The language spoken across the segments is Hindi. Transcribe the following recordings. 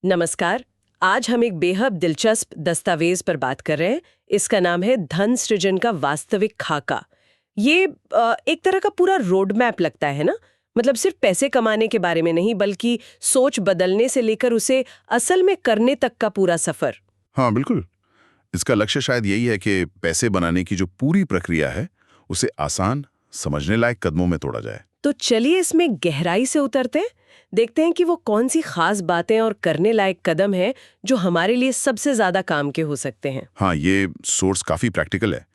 नमस्कार। आज हम एक बेहद दिलचस्प दस्तावेज पर बात कर रहे हैं। इसका नाम है धन सृजन का वास्तविक खाका। ये एक तरह का पूरा रोड मैप लगता है ना। मतलब सिर्फ पैसे कमाने के बारे में नहीं, बल्कि सोच बदलने से लेकर उसे असल में करने तक का पूरा सफर। हाँ बिल्कुल। इसका लक्ष्य शायद यही है कि पैसे बनाने की जो पूरी प्रक्रिया है उसे आसान, समझने लायक कदमों में तोड़ा जाए। तो चलिए इसमें गहराई से उतरते हैं, देखते हैं कि वो कौन सी खास बातें और करने लायक कदम हैं जो हमारे लिए सबसे ज्यादा काम के हो सकते हैं। हाँ, ये सोर्स काफी प्रैक्टिकल है।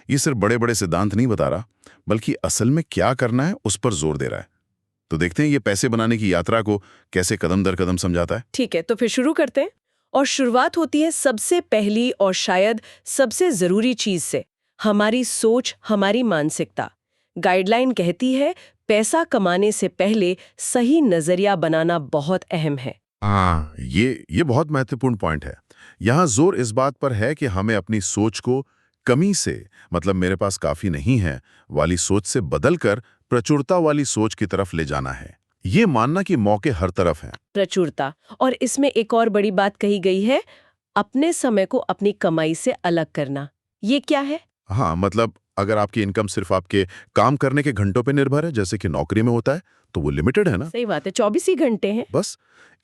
ये सिर्फ बड़े बड़े सिद्धांत नहीं बता रहा, बल्कि असल में क्या करना है उस पर जोर दे रहा है। तो देखते हैं ये पैसे बनाने की यात्रा को कैसे कदम दर कदम समझाता है। ठीक है, तो फिर शुरू करते हैं। और शुरुआत होती है सबसे पहली और शायद सबसे जरूरी चीज से, हमारी सोच, हमारी मानसिकता। गाइडलाइन कहती है पैसा कमाने से पहले सही नजरिया बनाना बहुत अहम है। हाँ, ये बहुत महत्वपूर्ण पॉइंट है। यहाँ जोर इस बात पर है कि हमें अपनी सोच को कमी से, मतलब मेरे पास काफी नहीं है वाली सोच से बदलकर प्रचुरता वाली सोच की तरफ ले जाना है। ये मानना कि मौके हर तरफ हैं। प्रचुरता। और इसमें एक और बड़ी बात कही गई है, अपने समय को अपनी कमाई से अलग करना। ये क्या है? हाँ, मतलब अगर आपकी इनकम सिर्फ आपके काम करने के घंटों पे निर्भर है, जैसे कि नौकरी में होता है, तो वो लिमिटेड है ना। सही बात है, 24 ही घंटे हैं। बस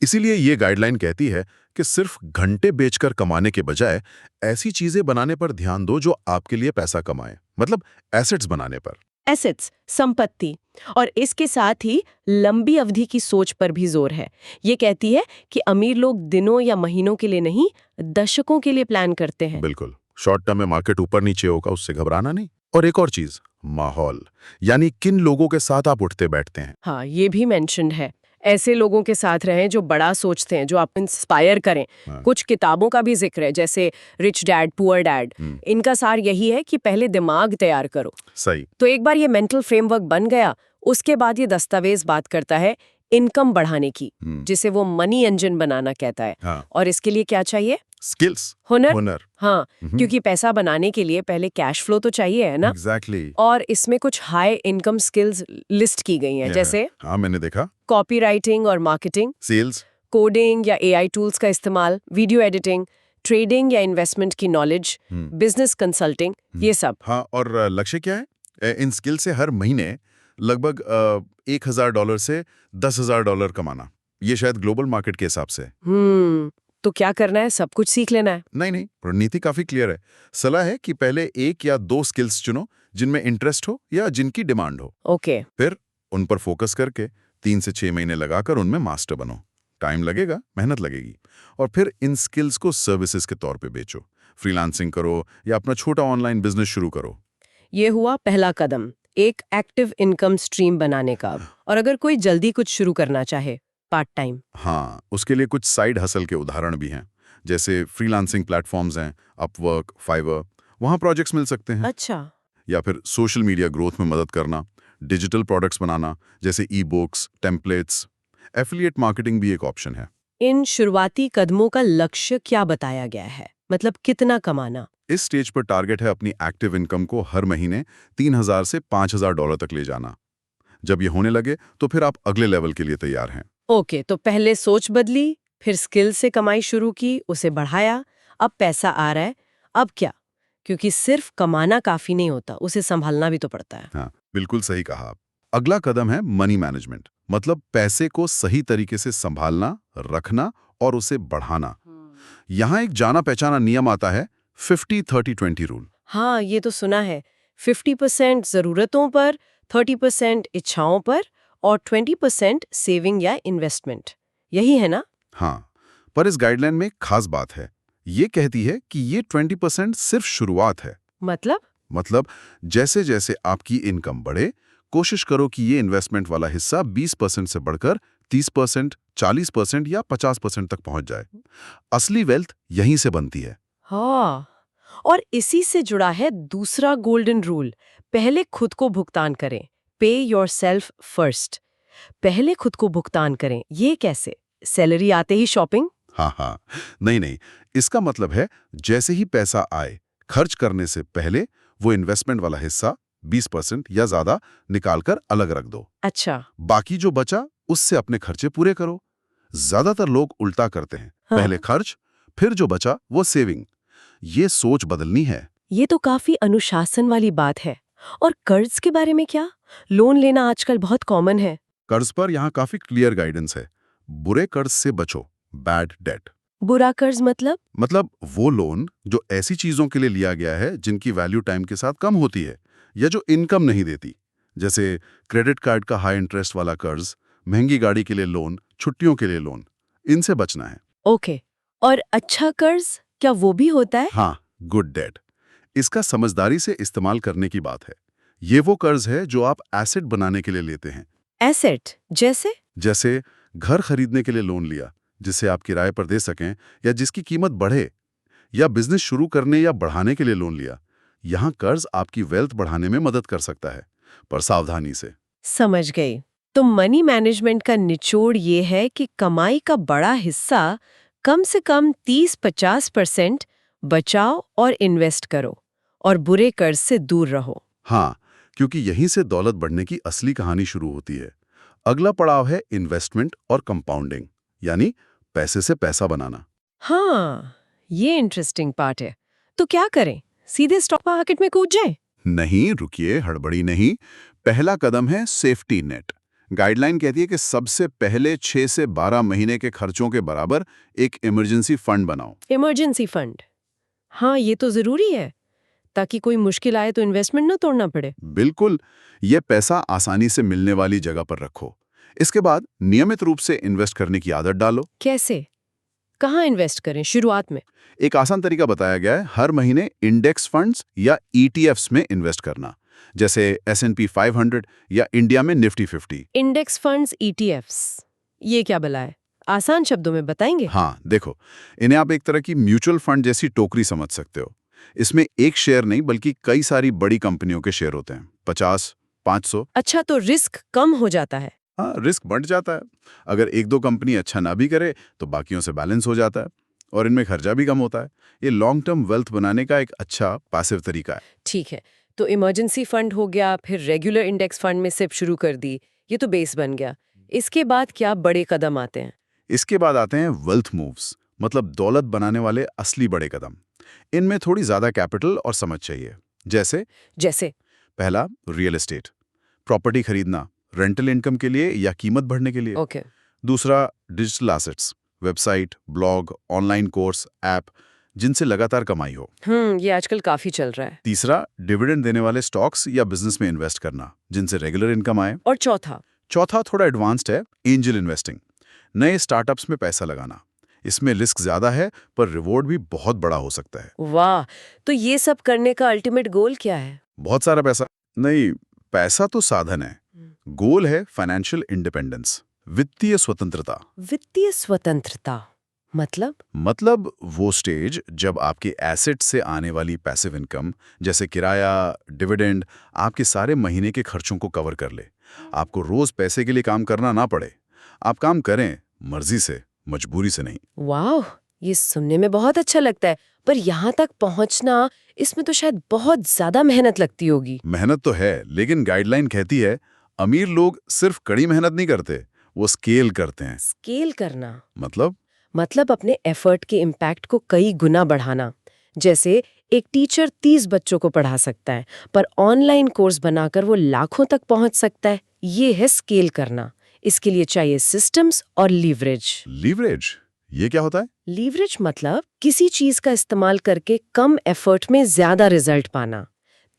इसीलिए ये गाइडलाइन कहती है कि सिर्फ घंटे बेचकर कमाने के बजाय ऐसी चीजें बनाने पर ध्यान दो जो आपके लिए पैसा कमाए, मतलब एसेट्स बनाने पर। एसेट्स, संपत्ति। और इसके साथ ही लंबी अवधि की सोच पर भी जोर है। ये कहती है कि अमीर लोग दिनों या महीनों के लिए नहीं, दशकों के लिए प्लान करते हैं। बिल्कुल, शॉर्ट टर्म में मार्केट ऊपर नीचे होगा, उससे घबराना नहीं। और एक और चीज, माहौल, यानी किन लोगों के साथ आप उठते बैठते हैं। हाँ, ये भी मेंशन्ड है। ऐसे लोगों के साथ रहें जो बड़ा सोचते हैं, जो आप इंस्पायर करें। हाँ। कुछ किताबों का भी जिक्र है, जैसे रिच डैड पुअर डैड। इनका सार यही है कि पहले दिमाग तैयार करो। सही। तो एक बार ये मेंटल फ्रेमवर्क बन गया, उसके बाद ये दस्तावेज बात करता है इनकम बढ़ाने की, जिसे वो मनी इंजन बनाना कहता है। हाँ। और इसके लिए क्या चाहिए? स्किल्स, हुनर। हुनर। हाँ, क्योंकि पैसा बनाने के लिए पहले कैश फ्लो तो चाहिए, है ना। एग्जैक्टली। और इसमें कुछ हाई इनकम स्किल्स लिस्ट की गई हैं, जैसे हाँ, मैंने देखा। कॉपी राइटिंग और मार्केटिंग, सेल्स। कोडिंग या एआई टूल्स का इस्तेमाल, वीडियो एडिटिंग, ट्रेडिंग या इन्वेस्टमेंट की नॉलेज, बिजनेस कंसल्टिंग, ये सब। हाँ, और लक्ष्य क्या है? इन स्किल से हर महीने लगभग $1,000 से $10,000 कमाना। ये शायद ग्लोबल मार्केट के हिसाब से। तो क्या करना है? सब कुछ सीख लेना है? नहीं, रणनीति काफी क्लियर है। सलाह है कि पहले 1 या 2 स्किल्स चुनो जिनमें इंटरेस्ट हो या जिनकी डिमांड हो। ओके। फिर उन पर फोकस करके 3 से 6 महीने लगाकर उनमें मास्टर बनो। टाइम लगेगा, मेहनत लगेगी। और फिर इन स्किल्स को सर्विसेज के तौर पे बेचो, फ्रीलांसिंग करो या अपना छोटा ऑनलाइन बिजनेस शुरू करो। ये हुआ पहला कदम, एक एक्टिव इनकम स्ट्रीम बनाने का। और अगर कोई जल्दी कुछ शुरू करना चाहे, पार्ट टाइम। हाँ, उसके लिए कुछ साइड हसल के उदाहरण भी हैं, जैसे फ्रीलांसिंग प्लेटफॉर्म्स हैं, अपवर्क, फाइवर, वहाँ प्रोजेक्ट्स मिल सकते हैं। अच्छा। या फिर सोशल मीडिया ग्रोथ में मदद करना, डिजिटल प्रोडक्ट्स बनाना, जैसे e books, templates. Affiliate marketing भी एक ऑप्शन है। इन शुरुआती कदमों का लक्ष्य क्या बताया गया है? मतलब कितना कमाना? इस स्टेज पर टारगेट है अपनी एक्टिव इनकम को हर महीने $3,000 से $5,000 तक ले जाना। जब ये होने लगे तो फिर आप अगले लेवल के लिए तैयार हैं। ओके, तो पहले सोच बदली, फिर स्किल से कमाई शुरू की, उसे बढ़ाया, अब पैसा आ रहा है। अब क्या? क्योंकि सिर्फ कमाना काफी नहीं होता, उसे संभालना भी तो पड़ता है। हाँ, बिल्कुल सही कहा आप। अगला कदम है मनी मैनेजमेंट, मतलब पैसे को सही तरीके से संभालना, रखना और उसे बढ़ाना। यहाँ एक जाना पहचाना नियम आता है, 50-30-20 रूल। हाँ, ये तो सुना है। 50% जरूरतों पर, 30% इच्छाओं पर और 20% सेविंग या इन्वेस्टमेंट। यही है ना? हाँ, पर इस गाइडलाइन में एक खास बात है। ये कहती है कि ये 20% सिर्फ शुरुआत है। मतलब जैसे जैसे आपकी इनकम बढ़े, कोशिश करो कि ये इन्वेस्टमेंट वाला हिस्सा 20% से बढ़कर 30%, 40% या 50% तक पहुंच जाए। असली वेल्थ यहीं से बनती है। हाँ, और इसी से जुड़ा है दूसरा गोल्डन रूल, पहले खुद को भुगतान करें। पे योरसेल्फ फर्स्ट। पहले खुद को भुगतान करें। ये कैसे? सैलरी आते ही शॉपिंग? हाँ, नहीं, इसका मतलब है जैसे ही पैसा आए, खर्च करने से पहले वो इन्वेस्टमेंट वाला हिस्सा 20% या ज्यादा निकालकर अलग रख दो। अच्छा। बाकी जो बचा उससे अपने खर्चे पूरे करो। ज्यादातर लोग उल्टा करते हैं। हाँ। पहले खर्च, फिर जो बचा वो सेविंग। ये सोच बदलनी है। ये तो काफी अनुशासन वाली बात है। और कर्ज के बारे में क्या? लोन लेना आजकल बहुत कॉमन है। कर्ज पर यहाँ काफी क्लियर गाइडेंस है। बुरे कर्ज से बचो, बैड डेट। बुरा कर्ज मतलब वो लोन जो ऐसी चीजों के लिए लिया गया है जिनकी वैल्यू टाइम के साथ कम होती है या जो इनकम नहीं देती, जैसे क्रेडिट कार्ड का हाई इंटरेस्ट वाला कर्ज, महंगी गाड़ी के लिए लोन, छुट्टियों के लिए लोन। इनसे बचना है। ओके। और अच्छा कर्ज क्या वो भी होता है? हाँ, गुड डेट। इसका समझदारी से इस्तेमाल करने की बात है। ये वो कर्ज है जो आप एसेट बनाने के लिए लेते हैं। एसेट जैसे घर खरीदने के लिए लोन लिया जिसे आप किराए पर दे सकें या जिसकी कीमत बढ़े, या बिजनेस शुरू करने या बढ़ाने के लिए लोन लिया। यहाँ कर्ज आपकी वेल्थ बढ़ाने में मदद कर सकता है, पर सावधानी से। समझ गई। तो मनी मैनेजमेंट का निचोड़ ये है कि कमाई का बड़ा हिस्सा, कम से कम 30-50% बचाओ और इन्वेस्ट करो, और बुरे कर्ज से दूर रहो। हाँ, क्योंकि यहीं से दौलत बढ़ने की असली कहानी शुरू होती है। अगला पड़ाव है इन्वेस्टमेंट और कंपाउंडिंग, यानी पैसे से पैसा बनाना। हाँ, ये इंटरेस्टिंग पार्ट है। तो क्या करें? सीधे स्टॉक मार्केट में कूद जाएं? नहीं, रुकिए, हड़बड़ी नहीं। पहला कदम है सेफ्टी नेट। गाइडलाइन कहती है कि सबसे पहले 6 से 12 महीने के खर्चों के बराबर एक इमरजेंसी फंड बनाओ। Emergency fund? हाँ, ये तो जरूरी है, ताकि कोई मुश्किल आए तो इन्वेस्टमेंट ना तोड़ना पड़े। बिल्कुल, ये पैसा आसानी से मिलने वाली जगह पर रखो। इसके बाद नियमित रूप से इन्वेस्ट करने की आदत डालो। कैसे? कहाँ इन्वेस्ट करें शुरुआत में? एक आसान तरीका बताया गया है, हर महीने इंडेक्स फंड्स या ETFs में इन्वेस्ट करना, जैसे S&P 500 या इंडिया में निफ्टी 50। इंडेक्स फंड्स, ETFs, ये क्या भला है? आसान शब्दों में बताएंगे? हाँ, देखो, इन्हें आप एक तरह की म्यूचुअल फंड जैसी टोकरी समझ सकते हो। इसमें एक शेयर नहीं बल्कि कई सारी बड़ी कंपनियों के शेयर होते हैं, 50, 500। अच्छा, तो रिस्क कम हो जाता है? हाँ, रिस्क बढ़ जाता है। अगर एक दो कंपनी अच्छा ना भी करे तो बाकियों से बैलेंस हो जाता है, और इनमें खर्चा भी कम होता है। ये लॉन्ग टर्म वेल्थ बनाने का एक अच्छा पैसिव तरीका है। ठीक है, तो इमरजेंसी फंड हो गया, फिर रेगुलर इंडेक्स फंड में सिप शुरू कर दी, ये तो बेस बन गया। इसके बाद क्या बड़े कदम आते हैं? इसके बाद आते हैं वेल्थ मूव्स, मतलब दौलत बनाने वाले असली बड़े कदम। इनमें थोड़ी ज्यादा कैपिटल और समझ चाहिए। जैसे? पहला, रियल एस्टेट, प्रॉपर्टी खरीदना, रेंटल इनकम के लिए या कीमत बढ़ने के लिए। ओके। दूसरा, digital assets, website, blog, online course, app, जिनसे लगातार कमाई हो। ये आजकल काफी चल रहा है। तीसरा, डिविडेंड देने वाले स्टॉक्स या बिजनेस में इन्वेस्ट करना, जिनसे रेगुलर इनकम आए। और चौथा? थोड़ा एडवांस्ड है, एंजल इन्वेस्टिंग, नए स्टार्टअप्स में पैसा लगाना। इसमें रिस्क ज्यादा है पर रिवॉर्ड भी बहुत बड़ा हो सकता है। वाह, तो ये सब करने का अल्टीमेट गोल क्या है? बहुत सारा पैसा नहीं, पैसा तो साधन है। गोल है फाइनेंशियल इंडिपेंडेंस, वित्तीय स्वतंत्रता। वित्तीय स्वतंत्रता मतलब वो स्टेज जब आपके एसेट से आने वाली पैसिव इनकम, जैसे किराया, डिविडेंड, आपके सारे महीने के खर्चों को कवर कर ले। आपको रोज पैसे के लिए काम करना ना पड़े। आप काम करें मर्जी से, मजबूरी से नहीं। वाह, ये सुनने में बहुत अच्छा लगता है, पर यहाँ तक पहुँचना, इसमें तो शायद बहुत ज्यादा मेहनत लगती होगी। मेहनत तो है, लेकिन गाइडलाइन कहती है अमीर लोग सिर्फ कड़ी मेहनत नहीं करते, वो स्केल करते हैं। स्केल करना मतलब अपने एफर्ट के इम्पैक्ट को कई गुना बढ़ाना। जैसे एक टीचर 30 बच्चों को पढ़ा सकता है, पर ऑनलाइन कोर्स बनाकर वो लाखों तक पहुंच सकता है। ये है स्केल करना। इसके लिए चाहिए सिस्टम्स और लीवरेज। ये क्या होता है? लीवरेज मतलब किसी चीज का इस्तेमाल करके कम एफर्ट में ज्यादा रिजल्ट पाना।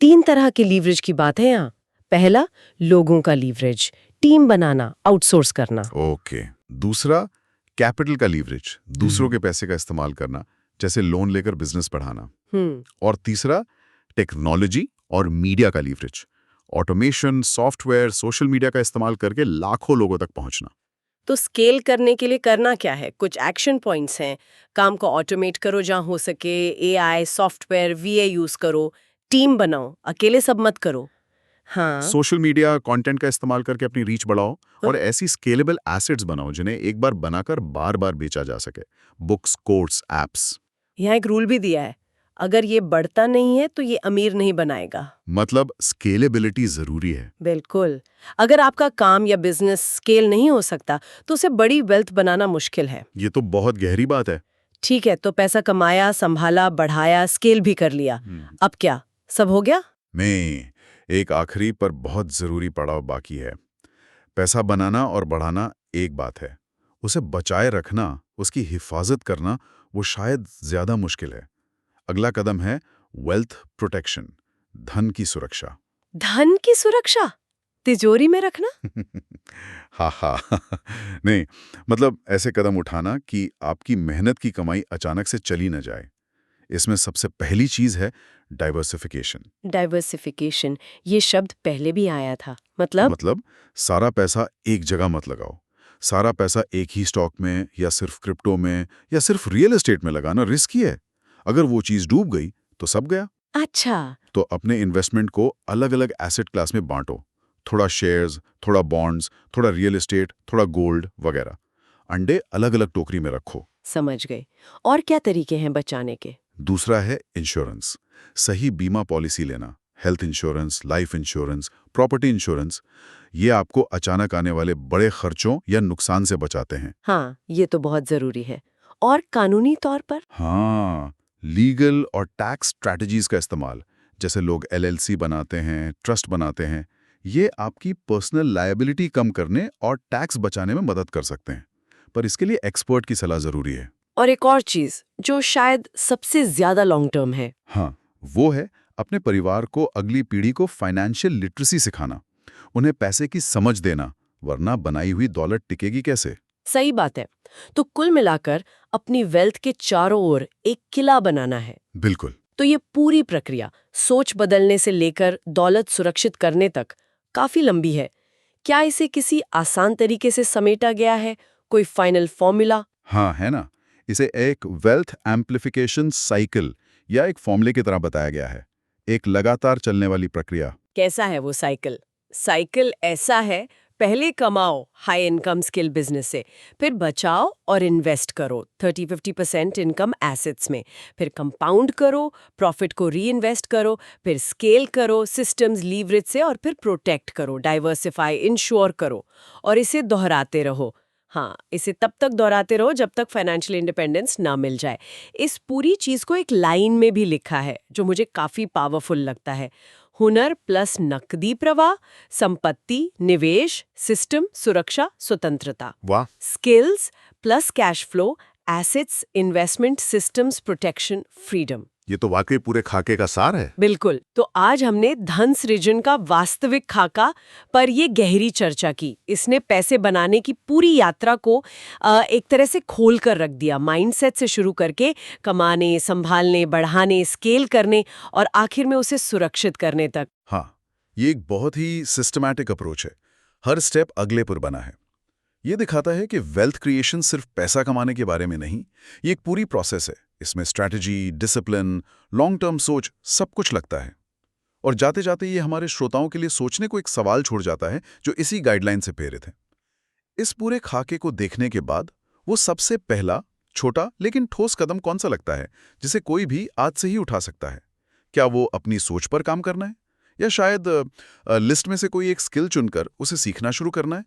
3 तरह के लीवरेज की बात है यहाँ। पहला, लोगों का लीवरेज, टीम बनाना, आउटसोर्स करना। ओके। दूसरा, कैपिटल का लीवरेज, दूसरों के पैसे का इस्तेमाल करना, जैसे लोन लेकर बिजनेस बढ़ाना। और तीसरा, टेक्नोलॉजी और मीडिया का leverage, automation, software, social media का इस्तेमाल करके लाखों लोगों तक पहुंचना। तो स्केल करने के लिए करना क्या है? कुछ एक्शन पॉइंट्स हैं। काम को ऑटोमेट करो जहां हो सके, AI, सॉफ्टवेयर, VA यूज करो, टीम बनाओ, अकेले सब मत करो। हाँ। सोशल मीडिया कंटेंट का इस्तेमाल करके अपनी रीच बढ़ाओ, और ऐसी स्केलेबल एसेट्स बनाओ जिन्हें एक बार बनाकर बार बार बेचा जा सके। Books, course, apps. यहाँ एक रूल भी दिया है, अगर ये बढ़ता नहीं है तो ये अमीर नहीं बनाएगा। मतलब स्केलेबिलिटी जरूरी है। बिल्कुल। अगर आपका काम या बिजनेस स्केल नहीं हो सकता तो उसे बड़ी वेल्थ बनाना मुश्किल है। ये तो बहुत गहरी बात है। ठीक है, तो पैसा कमाया, संभाला, बढ़ाया, स्केल भी कर लिया। अब क्या, सब हो गया? नहीं, एक आखिरी पर बहुत जरूरी पड़ाव बाकी है। पैसा बनाना और बढ़ाना एक बात है, उसे बचाए रखना, उसकी हिफाजत करना, वो शायद ज्यादा मुश्किल है। अगला कदम है वेल्थ प्रोटेक्शन, धन की सुरक्षा। धन की सुरक्षा? तिजोरी में रखना? हा हा नहीं, मतलब ऐसे कदम उठाना कि आपकी मेहनत की कमाई अचानक से चली न जाए। इसमें सबसे पहली चीज है डाइवर्सिफिकेशन। डाइवर्सिफिकेशन, ये शब्द पहले भी आया था। मतलब सारा पैसा एक जगह मत लगाओ। सारा पैसा एक ही स्टॉक में या सिर्फ क्रिप्टो में या सिर्फ रियल एस्टेट में लगाना रिस्की है। अगर वो चीज डूब गई तो सब गया। अच्छा। तो अपने इन्वेस्टमेंट को अलग अलग एसेट क्लास में बांटो। थोड़ा शेयर्स, थोड़ा बॉन्ड्स, थोड़ा रियल एस्टेट, थोड़ा गोल्ड वगैरह। अंडे अलग अलग टोकरी में रखो। समझ गए। और क्या तरीके हैं बचाने के? दूसरा है इंश्योरेंस। सही बीमा पॉलिसी लेना, health insurance, life insurance, property insurance. ये आपको अचानक आने वाले बड़े खर्चों या नुकसान से बचाते हैं। हाँ, ये तो बहुत जरूरी है। और कानूनी तौर पर? हाँ, लीगल और टैक्स स्ट्रैटेजीज का इस्तेमाल, जैसे लोग एलएलसी बनाते हैं, ट्रस्ट बनाते हैं, ये आपकी पर्सनल लायबिलिटी कम करने और टैक्स बचाने में मदद कर सकते हैं। पर इसके लिए एक्सपर्ट की सलाह जरूरी है। और एक और चीज जो शायद सबसे ज्यादा लॉन्ग टर्म है। हाँ, वो है अपने परिवार को, अगली पीढ़ी को फाइनेंशियल लिटरेसी सिखाना, उन्हें पैसे की समझ देना, वरना बनाई हुई दौलत टिकेगी कैसे? सही बात है। तो कुल मिलाकर अपनी वेल्थ के चारों ओर एक किला बनाना है। बिल्कुल। तो ये पूरी प्रक्रिया सोच बदलने से लेकर दौलत सुरक्षित करने तक काफी लंबी है। क्या इसे किसी आसान तरीके से समेटा गया है? कोई फाइनल फॉर्मूला? हाँ, है ना। इसे एक वेल्थ एम्प्लीफिकेशन साइकिल या एक फॉर्मूले की तरह बताया गया है। एक लगातार चलने वाली प्रक्रिया। कैसा है वो साइकिल? साइकिल ऐसा है, पहले कमाओ हाई इनकम स्किल बिजनेस से, फिर बचाओ और इन्वेस्ट करो 30-50% इनकम एसेट्स में, फिर कंपाउंड करो, प्रॉफिट को री इन्वेस्ट करो, फिर स्केल करो सिस्टम्स लीवरेज से, और फिर प्रोटेक्ट करो, डाइवर्सिफाई, इंश्योर करो, और इसे दोहराते रहो। हाँ, इसे तब तक दोहराते रहो जब तक फाइनेंशियल इंडिपेंडेंस ना मिल जाए। इस पूरी चीज को एक लाइन में भी लिखा है जो मुझे काफी पावरफुल लगता है। हुनर प्लस नकदी प्रवाह, संपत्ति, निवेश, सिस्टम, सुरक्षा, स्वतंत्रता। वाह। Skills plus cash flow, assets, investment, systems, protection, freedom. ये तो वाकई पूरे खाके का सार है। बिल्कुल। तो आज हमने धन सृजन का वास्तविक खाका पर ये गहरी चर्चा की। इसने पैसे बनाने की पूरी यात्रा को एक तरह से खोल कर रख दिया, माइंडसेट से शुरू करके कमाने, संभालने, बढ़ाने, स्केल करने और आखिर में उसे सुरक्षित करने तक। हाँ, ये एक बहुत ही सिस्टमैटिक अप्रोच है। हर स्टेप अगले पर बना है। ये दिखाता है कि वेल्थ क्रिएशन सिर्फ पैसा कमाने के बारे में नहीं, ये एक पूरी प्रोसेस है। इसमें स्ट्रैटेजी, डिसिप्लिन, लॉन्ग टर्म सोच सब कुछ लगता है। और जाते जाते ये हमारे श्रोताओं के लिए सोचने को एक सवाल छोड़ जाता है जो इसी गाइडलाइन से प्रेरित है। इस पूरे खाके को देखने के बाद वो सबसे पहला, छोटा लेकिन ठोस कदम कौन सा लगता है जिसे कोई भी आज से ही उठा सकता है? क्या वो अपनी सोच पर काम करना है, या शायद लिस्ट में से कोई एक स्किल चुनकर उसे सीखना शुरू करना है?